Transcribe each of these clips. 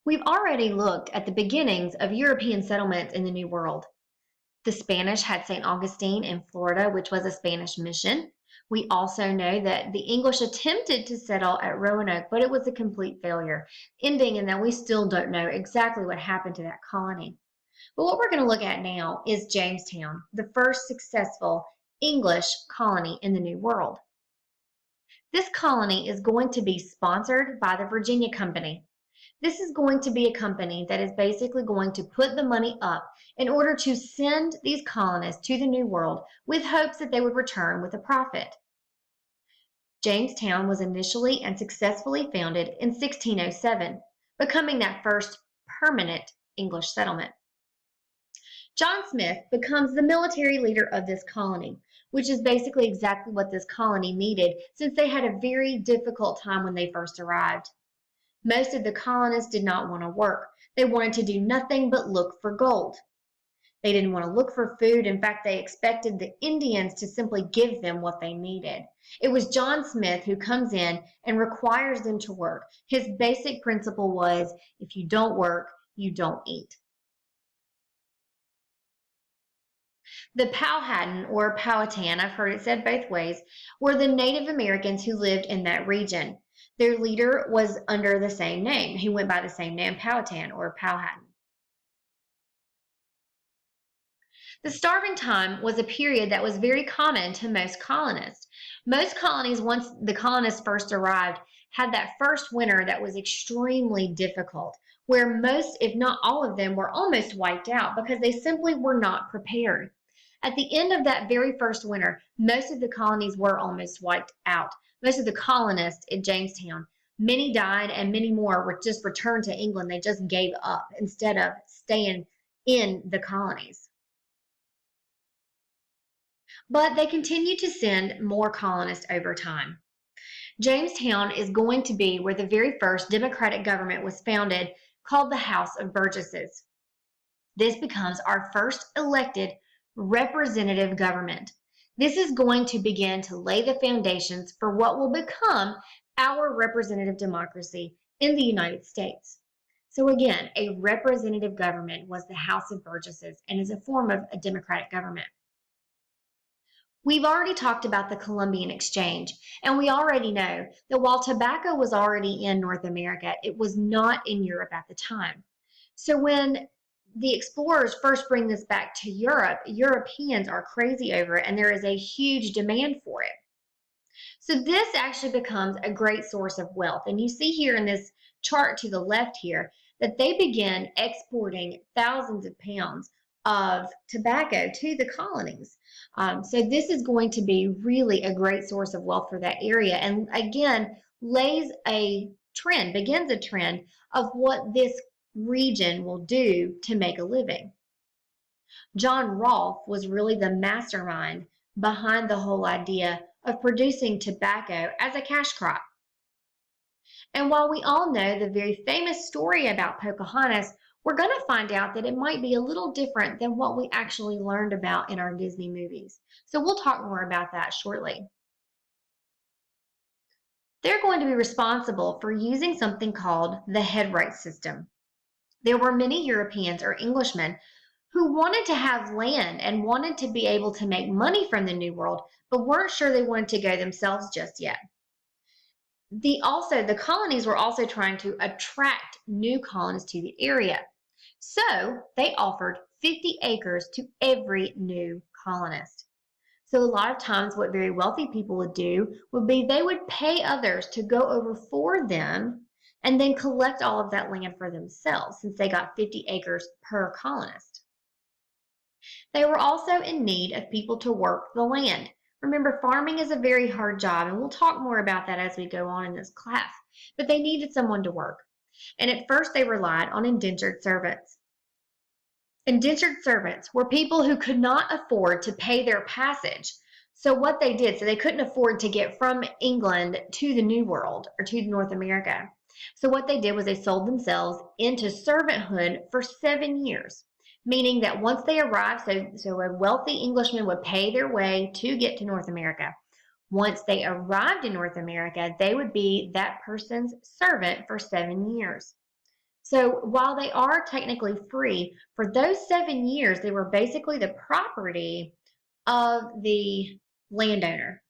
We've already looked at the beginnings of European settlements in the New World. The Spanish had St. Augustine in Florida, which was a Spanish mission. We also know that the English attempted to settle at Roanoke, but it was a complete failure, ending in that we still don't know exactly what happened to that colony. But what we're going to look at now is Jamestown, the first successful English colony in the New World. This colony is going to be sponsored by the Virginia Company. This is going to be a company that is basically going to put the money up in order to send these colonists to the New World with hopes that they would return with a profit. Jamestown was initially and successfully founded in 1607, becoming that first permanent English settlement. John Smith becomes the military leader of this colony, which is basically exactly what this colony needed since they had a very difficult time when they first arrived. Most of the colonists did not want to work. They wanted to do nothing but look for gold. They didn't want to look for food. In fact, they expected the Indians to simply give them what they needed. It was John Smith who comes in and requires them to work. His basic principle was, if you don't work, you don't eat. The Powhatan or Powhatan, I've heard it said both ways, were the Native Americans who lived in that region. Their leader was under the same name. He went by the same name, Powhatan or Powhatan. The starving time was a period that was very common to most colonists. Most colonies, once the colonists first arrived, had that first winter that was extremely difficult, where most, if not all of them, were almost wiped out because they simply were not prepared. At the end of that very first winter, most of the colonies were almost wiped out. Most of the colonists in Jamestown, many died and many more were just returned to England. They just gave up instead of staying in the colonies. But they continued to send more colonists over time. Jamestown is going to be where the very first democratic government was founded, called the House of Burgesses. This becomes our first elected representative government. This is going to begin to lay the foundations for what will become our representative democracy in the United States. So again, a representative government was the House of Burgesses and is a form of a democratic government. We've already talked about the Columbian Exchange, and we already know that while tobacco was already in North America, it was not in Europe at the time. So when the explorers first bring this back to Europe, Europeans are crazy over it, and there is a huge demand for it. So this actually becomes a great source of wealth. And you see here in this chart to the left here that they begin exporting thousands of pounds of tobacco to the colonies. So this is going to be really a great source of wealth for that area, and again lays a trend, begins a trend of what this region will do to make a living. John Rolfe was really the mastermind behind the whole idea of producing tobacco as a cash crop. And while we all know the very famous story about Pocahontas, we're going to find out that it might be a little different than what we actually learned about in our Disney movies. So we'll talk more about that shortly. They're going to be responsible for using something called the headright system. There were many Europeans or Englishmen who wanted to have land and wanted to be able to make money from the New World, but weren't sure they wanted to go themselves just yet. The colonies were also trying to attract new colonists to the area. So they offered 50 acres to every new colonist. So a lot of times what very wealthy people would do would be they would pay others to go over for them and then collect all of that land for themselves since they got 50 acres per colonist. They were also in need of people to work the land. Remember, farming is a very hard job, and we'll talk more about that as we go on in this class, but they needed someone to work. And at first they relied on indentured servants. Indentured servants were people who could not afford to pay their passage. So what they did, so they couldn't afford to get from England to the New World or to North America. So what they did was they sold themselves into servanthood for 7 years, meaning that once they arrived, so a wealthy Englishman would pay their way to get to North America. Once they arrived in North America, they would be that person's servant for 7 years. So while they are technically free, for those 7 years, they were basically the property of the landowner.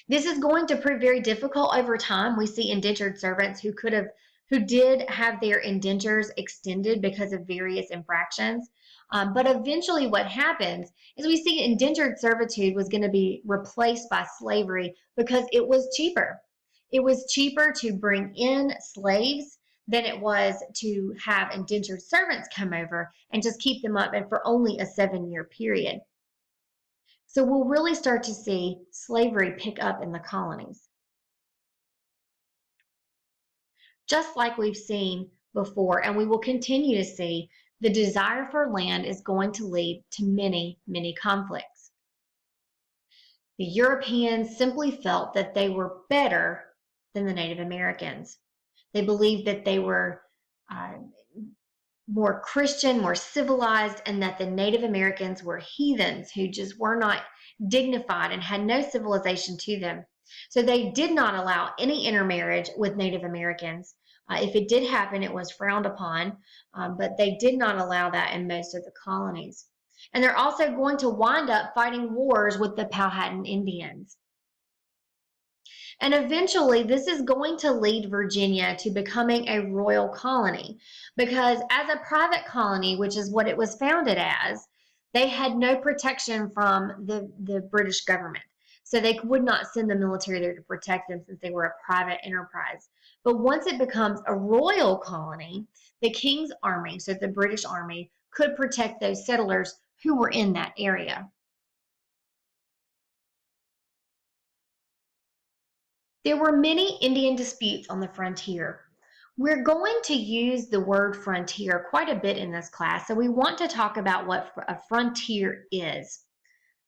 This is going to prove very difficult over time. We see indentured servants who did have their indentures extended because of various infractions. But eventually, what happens is we see indentured servitude was going to be replaced by slavery because it was cheaper. It was cheaper to bring in slaves than it was to have indentured servants come over and just keep them up and for only a 7 year period. So we'll really start to see slavery pick up in the colonies. Just like we've seen before, and we will continue to see, the desire for land is going to lead to many, many conflicts. The Europeans simply felt that they were better than the Native Americans. They believed that they were uh, more Christian, more civilized, and that the Native Americans were heathens who just were not dignified and had no civilization to them. So they did not allow any intermarriage with Native Americans. If it did happen, it was frowned upon, but they did not allow that in most of the colonies. And they're also going to wind up fighting wars with the Powhatan Indians. And eventually, this is going to lead Virginia to becoming a royal colony because, as a private colony, which is what it was founded as, they had no protection from the British government. So they would not send the military there to protect them since they were a private enterprise. But once it becomes a royal colony, the King's Army, so the British Army, could protect those settlers who were in that area. There were many Indian disputes on the frontier. We're going to use the word frontier quite a bit in this class, so we want to talk about what a frontier is.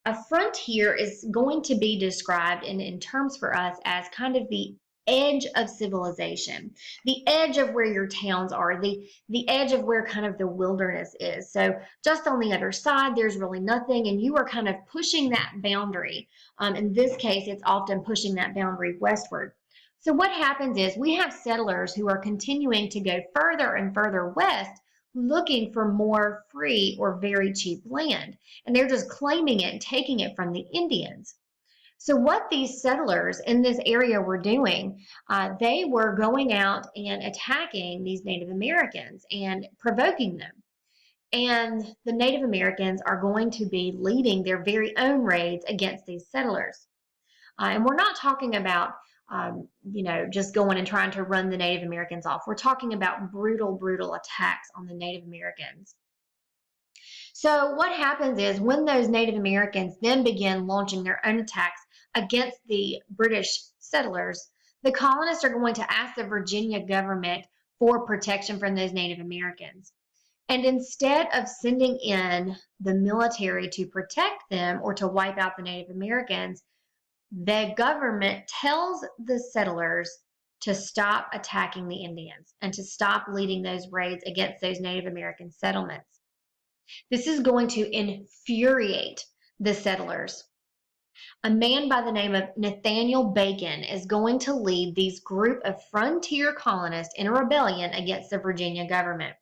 A frontier is going to be described in terms for us as kind of the edge of civilization, the edge of where your towns are, the edge of where kind of the wilderness is. So just on the other side, there's really nothing, and you are kind of pushing that boundary. In this case, it's often pushing that boundary westward. So what happens is we have settlers who are continuing to go further and further west looking for more free or very cheap land. And they're just claiming it and taking it from the Indians. So what these settlers in this area were doing, they were going out and attacking these Native Americans and provoking them. And the Native Americans are going to be leading their very own raids against these settlers. And we're not talking about just going and trying to run the Native Americans off. We're talking about brutal, brutal attacks on the Native Americans. So what happens is when those Native Americans then begin launching their own attacks against the British settlers, the colonists are going to ask the Virginia government for protection from those Native Americans. And instead of sending in the military to protect them or to wipe out the Native Americans, the government tells the settlers to stop attacking the Indians and to stop leading those raids against those Native American settlements. This is going to infuriate the settlers. A man by the name of Nathaniel Bacon is going to lead these group of frontier colonists in a rebellion against the Virginia government.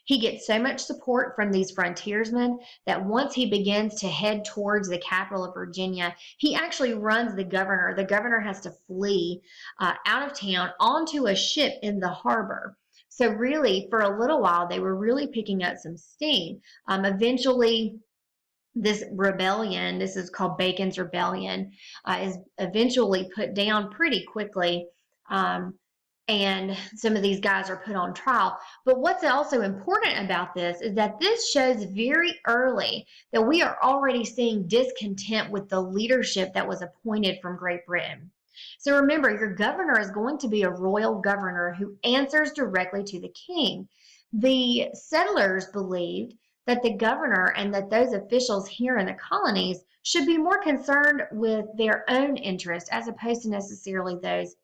He gets so much support from these frontiersmen that once he begins to head towards the capital of Virginia, he actually runs the governor. The governor has to flee out of town onto a ship in the harbor. So really, for a little while, they were really picking up some steam. Eventually, this rebellion, this is called Bacon's Rebellion, is eventually put down pretty quickly. And some of these guys are put on trial. But what's also important about this is that this shows very early that we are already seeing discontent with the leadership that was appointed from Great Britain. So remember, your governor is going to be a royal governor who answers directly to the king. The settlers believed that the governor and that those officials here in the colonies should be more concerned with their own interest as opposed to necessarily those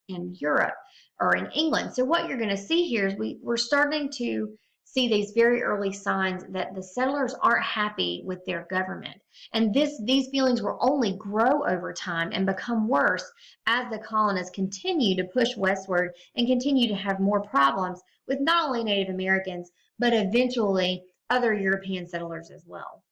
in Europe or in England. So what you're going to see here is we're starting to see these very early signs that the settlers aren't happy with their government. And these feelings will only grow over time and become worse as the colonists continue to push westward and continue to have more problems with not only Native Americans, but eventually other European settlers as well.